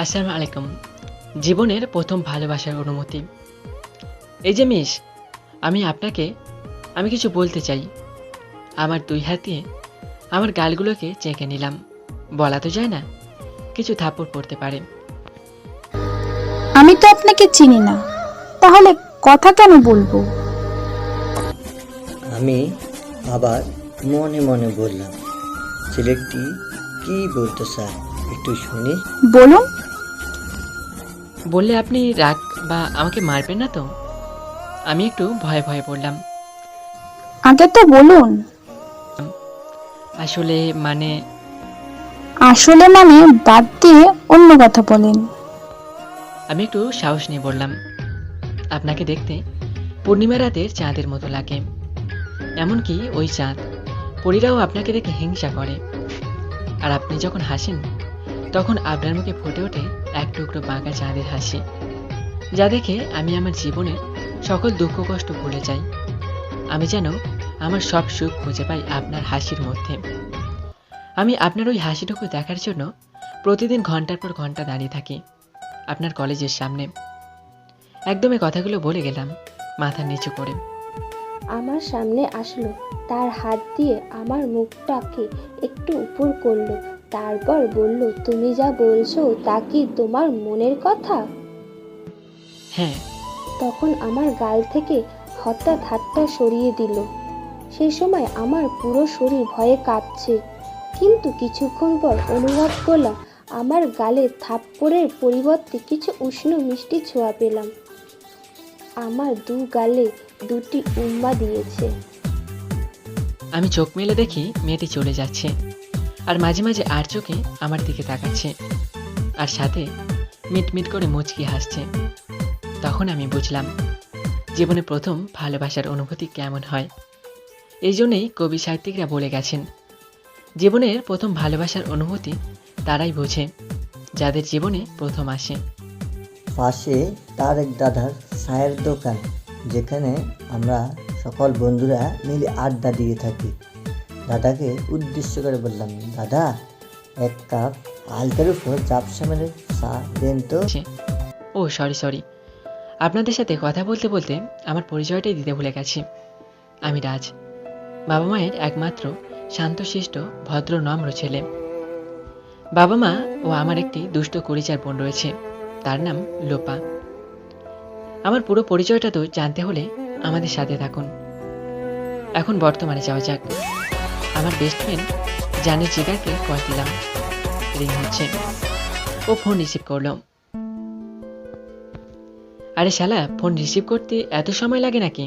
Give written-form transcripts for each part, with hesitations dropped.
আসসালামু আলাইকুম। জীবনের প্রথম ভালোবাসার অনুমতি। এই যে মিস, আমি কিছু বলতে চাই। আমার ২ হাত দিয়ে আমার গালগুলোকে চেখে নিলাম। বলা তো যায় না, কিছু থাপ্পড় পড়তে পারে। আমি তো আপনাকে চিনি না, তাহলে কথা কেন বলবো? আমি আবার মনে মনে বললাম, ছেলেটি কি বলতে চায় একটু শুনি। বলুন। বললে আপনি রাগ বা আমাকে মারবেন না তো? আমি একটু ভয়ে ভয়ে বললাম, আগে তো বলুন। আসলে মানে আসলে মানে বাদ দিয়ে অন্য কথা বলেন। আমি একটু সাহস নিয়ে বললাম, আপনাকে দেখতে পূর্ণিমা রাতের চাঁদের মতো লাগে। এমনকি ওই চাঁদ পরীরাও আপনাকে দেখে হিংসা করে। আর আপনি যখন হাসেন তখন আপনার মুখে ফুটে ওঠে এক টুকরো বাঁকা চাঁদের হাসি, যা দেখে আমি আমার জীবনের সকল দুঃখ কষ্ট ভুলে যাই। আমি যেন আমার সব সুখ খুঁজে পাই আপনার হাসির মধ্যে। আমি আপনার ওই হাসিটুকু দেখার জন্য প্রতিদিন ঘন্টার পর ঘন্টা দাঁড়িয়ে থাকি আপনার কলেজের সামনে। একদমই কথাগুলো বলে গেলাম মাথা নিচু করে। আমার সামনে আসলো, তার হাত দিয়ে আমার মুখটাকে একটু উপর করলো, তারপর বলল, তুমি যা বলছো তা কি তোমার মনের কথা? হ্যাঁ। তখন আমার গাল থেকে হঠাৎ হাতটা সরিয়ে দিল। সেই সময় আমার পুরো শরীর ভয়ে কাঁপছে, কিন্তু কিছুক্ষণ পর অনুভব করলাম আমার গালে থাপ্পড়ের পরিবর্তে কিছু উষ্ণ মিষ্টি ছোঁয়া পেলাম। আমার দু গালে দুটি উম্মা দিয়েছে। আমি চোখ মেলে দেখি মেয়েটি চলে যাচ্ছে, আর মাঝে মাঝে আর চোখে আমার দিকে তাকাচ্ছে, আর সাথে মিটমিট করে মুচকি হাসছে। তখন আমি বুঝলাম জীবনে প্রথম ভালোবাসার অনুভূতি কেমন হয়। এই জন্যেই কবি সাহিত্যিকরা বলে গেছেন, জীবনের প্রথম ভালোবাসার অনুভূতি তারাই বোঝে যাদের জীবনে প্রথম আসে। পাশে তার এক দাদার চায়ের দোকান, যেখানে আমরা সকল বন্ধুরা মিলে আড্ডা দিয়ে থাকি। দাদাকে উদ্দেশ্য করে বললাম, দাদা এক কাপ হালকার উপর ঝাপসা মেরে চা দেন তো। ও সরি, আপনাদের সাথে কথা বলতে বলতে আমার পরিচয়টাই দিতে ভুলে গেছি। আমি রাজ, বাবা মায়ের একমাত্র শান্তশিষ্ট ভদ্র নম্র ছেলে। বাবা মা ও আমার একটি দুষ্ট কুড়িচার বোন রয়েছে, তার নাম লোপা। আমার পুরো পরিচয়টা তো জানতে হলে আমাদের সাথে থাকুন। এখন বর্তমানে যাওয়া যাক। আমার বেস্ট ফ্রেন্ড জানের জিগারকে কল দিলাম। রিং হচ্ছে, ও ফোন রিসিভ করলো। আরে শালা, ফোন রিসিভ করতে এত সময় লাগে নাকি?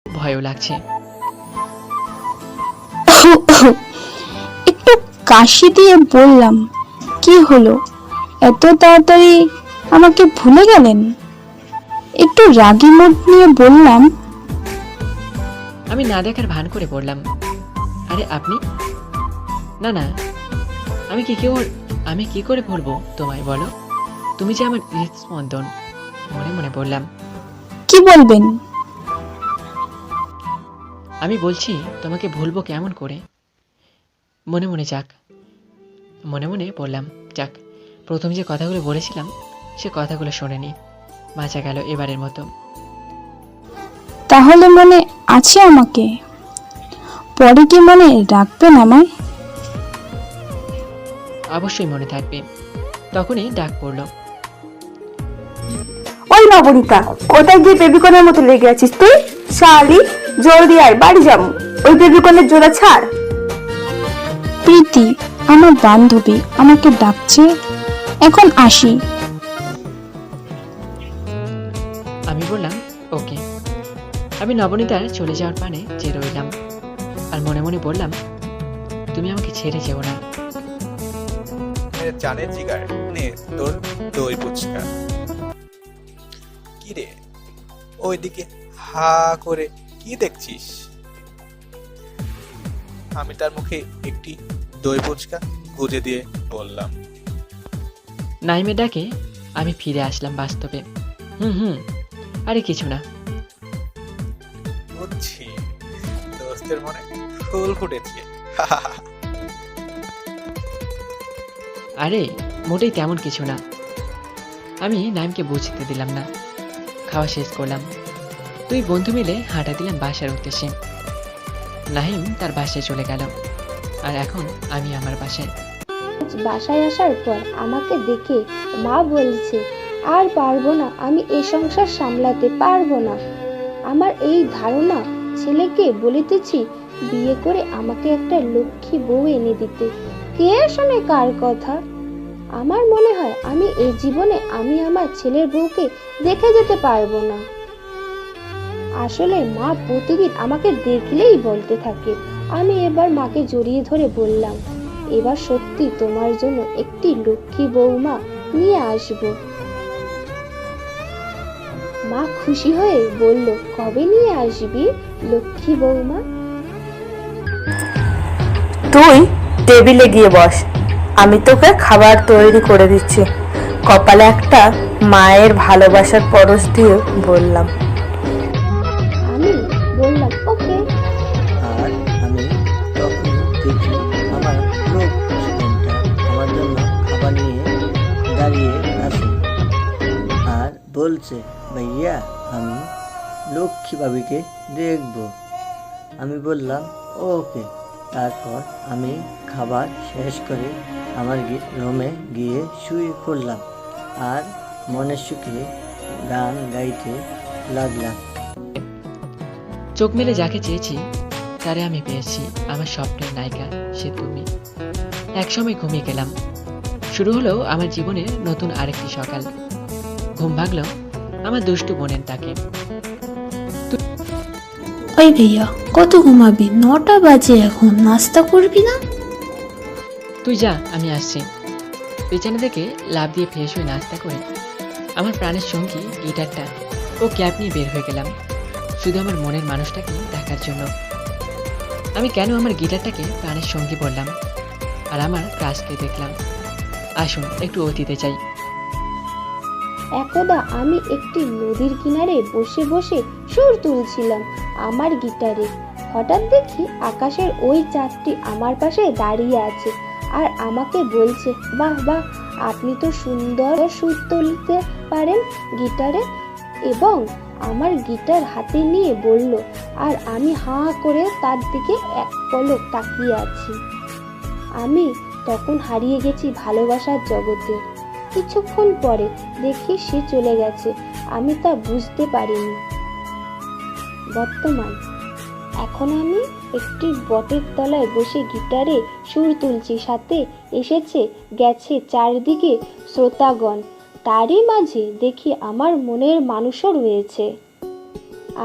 ভয়ও লাগছে। একটু কাশি দিয়ে বললাম, কি হলো, এত তাড়াতাড়ি আমাকে ভুলে গেলেন? একটু রাগী মুড নিয়ে বললাম, আমি না দেখার ভান করে পড়লাম, আরে আপনি? না না, আমি কি করে ভুলবো তোমায় বলো? তুমি যে আমার হৃদস্পন্দন। মনে মনে বললাম। কি বলবেন? আমি বলছি তোমাকে ভুলবো কেমন করে? মনে মনে বললাম, যাক, প্রথম যে কথাগুলো বলেছিলাম সে কথাগুলো শোনেনি, বাঁচা গেল এবারের মতো। তাহলে মনে আছে আমাকে? পরে কি মনে রাখবেন আমায়? অবশ্যই মনে থাকবে। তখনই ডাক পড়ল। ওই নবনীতা, কোথায় গিয়ে বেবিকনের মতো লেগে আছিস তুই? শালি, জলদি আয়, বাড়ি যাবো। ওই বেবিকনের জোড়া ছাড়। প্রীতি, আমার বান্ধবী, আমাকে ডাকছে, এখন আসি। আমি বললাম, ওকে। আমি নবনীতার চলে যাওয়ার পানে চেয়ে রইলাম, আর মনে মনে বললাম, তুমি আমাকে ছেড়ে যেও না। জানের জিগার নে তোর দই ফুচকা। কি রে, ওইদিকে হা করে কি দেখছিস? আমি তার মুখে একটি দই ফুচকা গুজে দিয়ে বললাম, নাইমের ডাকে আমি ফিরে আসলাম বাস্তবে। হুম, আরে কিছু না। বুঝছি, দোস্তের মনে ফুল ফুটেছে। আরে মোটেই তেমন কিছু না। আমি নাইমকে বুঝতে দিলাম না। খাওয়া শেষ করলাম, দুই বন্ধু মিলে হাঁটা দিলাম বাসার উদ্দেশ্যে। নাহিম তার বাসায় চলে গেল, আর এখন আমি আমার বাসায়। বাসায় আসার পর আমাকে দেখে মা বলছে, আর পারবো না, আমি এই সংসার সামলাতে পারবো না। আমার এই ধারণা, ছেলেকে বলিতেছি বিয়ে করে আমাকে একটা লক্ষ্মী বউ এনে দিতে। কে শোনে কার কথা? আমার মনে হয় আমি এই জীবনে আমি আমার ছেলের বউকে দেখে যেতে পারবো না। আসলে মা প্রতিদিন আমাকে দেখলেই বলতে থাকে। আমি এবার মাকে জড়িয়ে ধরে বললাম, এবার সত্যি তোমার জন্য একটি লক্ষ্মী বৌমা নিয়ে আসবো। মা খুশি হয়ে বলল, কবে নিয়ে আসবি লক্ষ্মী বৌমা? তুই টেবিলে গিয়ে বস, আমি তোকে খাবার তৈরি করে দিচ্ছি। কপালে একটা মায়ের ভালোবাসার পরশ দিয়ে বললাম। আমি বললাম, ওকে। আর আমি তখন দেখি আমার লোক স্টুডেন্টটা আমার জন্য খাবার নিয়ে দাঁড়িয়ে আছে আর বলছে, ভাইয়া আমি লক্ষ্মী ভাবিকে দেখব। আমি বললাম, ওকে। তারপর আমি খাবার শেষ করে আমার রুমে গিয়ে শুয়ে পড়লাম আর মনের সুখে গান গাইতে লাগলাম। চোখ মেলে যাকে চেয়েছি তারে আমি পেয়েছি, আমার স্বপ্নের নায়িকা সে তুমি। একসময় ঘুমিয়ে গেলাম, শুরু হলো আমার জীবনের নতুন আরেকটি সকাল। ঘুম ভাগলো আমার দুষ্টু বোনের তাকে। ওই ভাইয়া, কত ঘুমাবি? 9টা বাজে এখন, নাস্তা করবি না? তুই যা, আমি আসছি। বিছানা থেকে লাফ দিয়ে ফ্রেশ হয়ে নাস্তা করে আমার প্রাণের সঙ্গী গিটারটা ও ক্যাব নিয়ে বের হয়ে গেলাম, শুধু আমার মনের মানুষটাকে দেখার জন্য। আমি কেন আমার গিটারটাকে প্রাণের সঙ্গী বললাম আর আমার ক্রাশকে দেখলাম। আসুন একটু অতীতে যাই। একদা আমি একটি নদীর কিনারে বসে বসে সুর তুলছিলাম আমার গিটারে। হঠাৎ দেখি আকাশের ওই চাঁদটি আমার পাশে দাঁড়িয়ে আছে আর আমাকে বলছে, বাহ বাহ, আপনি তো সুন্দর সুর তুলতে পারেন গিটারে। এবং আমার গিটার হাতে নিয়ে বলল, আর আমি হাঁ করে তার দিকে এক পলক তাকিয়ে আছি। আমি তখন হারিয়ে গেছি ভালোবাসার জগতে। কিছুক্ষণ পরে দেখি সে চলে গেছে, আমি তা বুঝতে পারিনি। বর্তমান এখন আমি একটি বটের তলায় বসে গিটারে সুর তুলছি, সাথে এসেছে গেছে চারদিকে শ্রোতাগণ। তারই মাঝে দেখি আমার মনের মানুষও রয়েছে।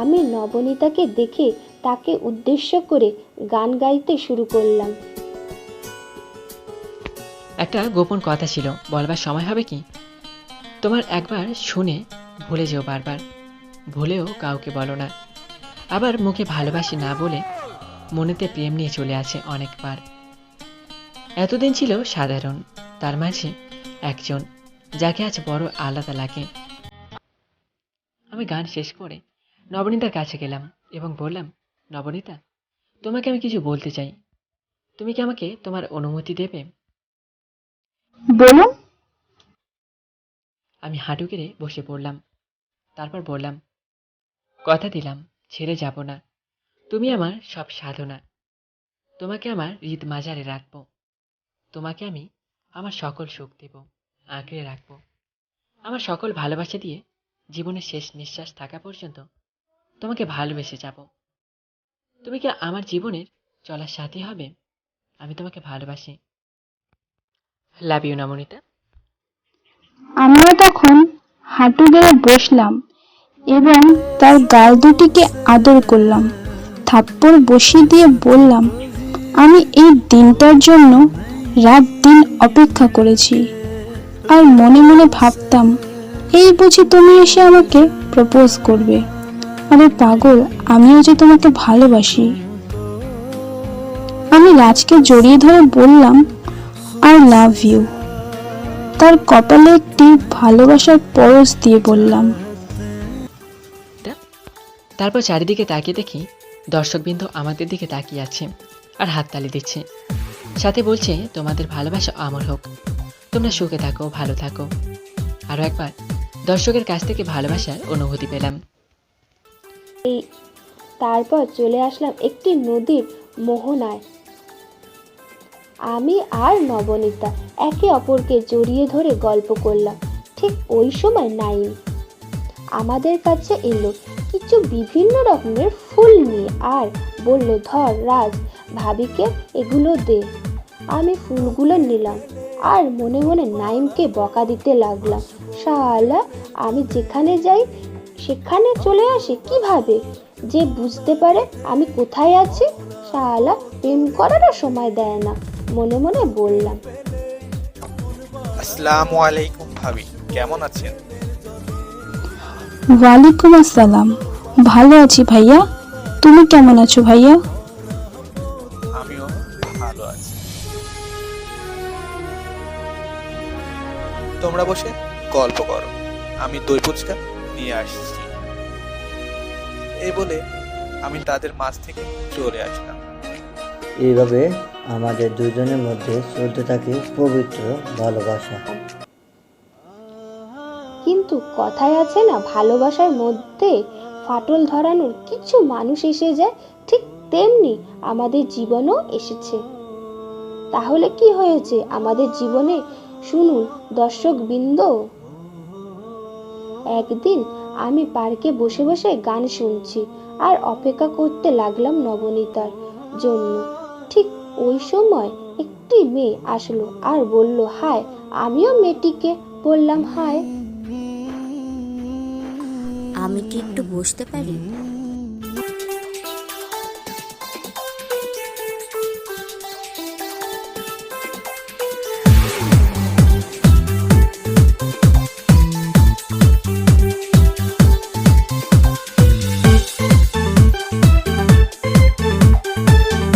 আমি নবনীতাকে দেখে তাকে উদ্দেশ্য করে গান গাইতে শুরু করলাম। একটা গোপন কথা ছিল, বলবার সময় হবে কি? তোমার একবার শুনে ভুলে যেও বারবার, ভুলেও কাউকে বলো না। আবার মুখে ভালোবাসি না বলে মনেতে প্রেম নিয়ে চলে আসে অনেকবার। এতদিন ছিল সাধারণ, তার মাঝে একজন যাকে আজ বড় আলাদা লাগে। আমি গান শেষ করে নবনীতার কাছে গেলাম এবং বললাম, নবনীতা, তোমাকে আমি কিছু বলতে চাই। তুমি কি আমাকে তোমার অনুমতি দেবে? বলুন। আমি হাঁটু গেড়ে বসে পড়লাম। তারপর বললাম, কথা দিলাম ছেড়ে যাব না। তুমি আমার সব সাধনা। তোমাকে আমার হৃদ মাজারে রাখবো। তোমাকে আমি আমার সকল সুখ দেব, আঁকড়ে রাখবো। আমার সকল ভালোবাসা দিয়ে জীবনের শেষ নিঃশ্বাস থাকা পর্যন্ত তোমাকে ভালোবেসে যাব। তুমি কি আমার জীবনের চলার সাথী হবে? আমি তোমাকে ভালোবাসি। Love you Nabanita. আমিও তখন হাঁটু গেড়ে বসলাম এবং তার গাল দুটিকে আদর করলাম। থাপ্পড় বসিয়ে দিয়ে বললাম, আমি এই দিনটার জন্য রাত দিন অপেক্ষা করেছি। আর মনে মনে ভাবতাম, এই বুঝি তুমি এসে আমাকে প্রপোজ করবে। আরে পাগল, আমিও যে তোমাকে ভালোবাসি। আমি রাজকে জড়িয়ে ধরে বললাম, আই লাভ ইউ। তার কপালে একটি ভালোবাসার পরশ দিয়ে বললাম। তারপর চারিদিকে তাকিয়ে দেখি দর্শকবৃন্দ আমাদের দিকে তাকিয়ে আছে আর হাততালি দিচ্ছে, সাথে বলছে, তোমাদের ভালোবাসা অমর হোক, তোমরা সুখে থাকো, ভালো থাকো। আরো একবার দর্শকের কাছ থেকে ভালোবাসার অনুভূতি পেলাম। তারপর চলে আসলাম একটি নদীর মোহনায়। আমি আর নবনীতা একে অপরকে জড়িয়ে ধরে গল্প করলাম। ঠিক ওই সময় নাইম আমাদের কাছে এলো কিছু বিভিন্ন রকমের ফুল নিয়ে আর বলল, ধর রাজ, ভাবিকে এগুলো দে। আমি ফুলগুলো নিলাম আর মনে মনে নাইমকে বকা দিতে লাগলাম, শালা আমি যেখানে যাই সেখানে চলে আসে কিভাবে, যে বুঝতে পারে আমি কোথায় আছি, শালা প্রেম করারও সময় দেয় না। মনে মনে বললাম। আসসালামু আলাইকুম ভাবি, কেমন আছেন? ওয়ালাইকুম আসসালাম। ভালো আছি ভাইয়া, তুমি কেমন আছো ভাইয়া? আমিও ভালো আছি। তোমরা বসে গল্প করো, আমি দই ফুচকা নিয়ে আসছি। এই বলে আমি তাদের মাঝ থেকে চলে আসলাম। এইভাবে আমাদের দুজনের মধ্যে চলতে থাকে পবিত্র ভালোবাসা। কিন্তু কথায় আছে না, ভালোবাসার মধ্যে ফাটল ধরানোর কিছু মানুষ এসে যায়, ঠিক তেমনি আমাদের জীবনেও এসেছে। তাহলে কি হয়েছে আমাদের জীবনে শুনুন দর্শকবৃন্দ। একদিন আমি পার্কে বসে বসে গান শুনছি আর অপেক্ষা করতে লাগলাম নবনীতার জন্য। ঠিক ওই সময় একটি মেয়ে আসলো আর বলল, হাই। আমিও মেয়েটিকে বললাম, হাই। আমি কি একটু বসতে পারি?